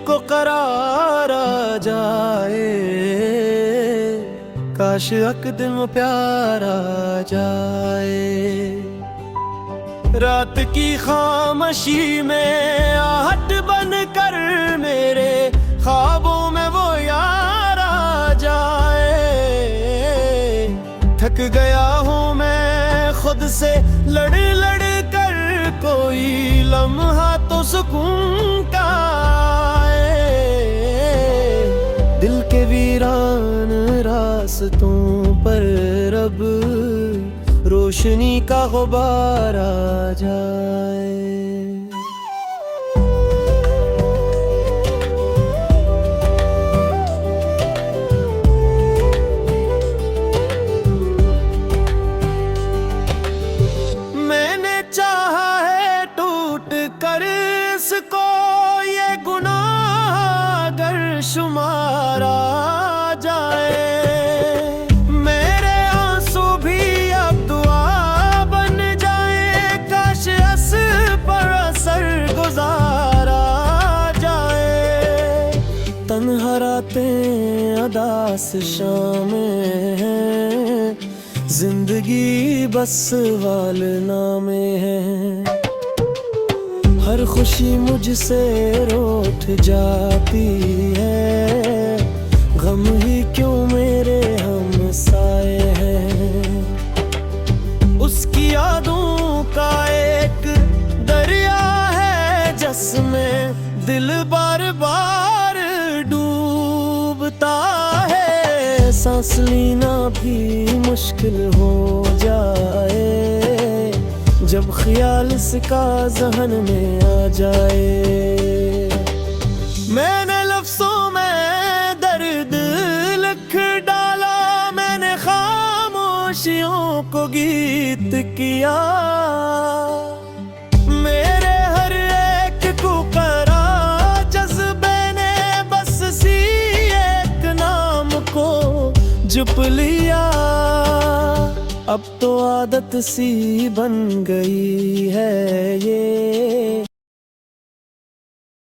को करार आ जाए, काश एक दिन प्यार आ जाए। रात की खामोशी में आहट बन कर मेरे ख्वाबों में वो यार आ जाए। थक गया हूँ मैं खुद से लड़ लड़ कर, कोई लम्हा तो सुकून का आए। दिल के वीरान रास्तों पर रब रोशनी का गुबार आ जाए। मैंने चाहा है टूट कर इसको, ये गुनाह अगर शुमार आ जाए। तन्हा रातें अदास शामें हैं, जिंदगी बस वालना में है। हर खुशी मुझसे रूठ जाती है, गम ही क्यों मेरे हमसाए हैं। उसकी यादों का एक दरिया है जिसमें दिल बार बार डूबता है। सांस लेना भी मुश्किल हो जाए, जब ख्याल इसका ज़हन में आ जाए। मैंने लफ्ज़ों में दर्द लिख डाला, मैंने खामोशियों को गीत किया। मेरे हर एक को करा जज्बे ने बस सी एक नाम को जुप लिया। अब तो आदत सी बन गई है ये।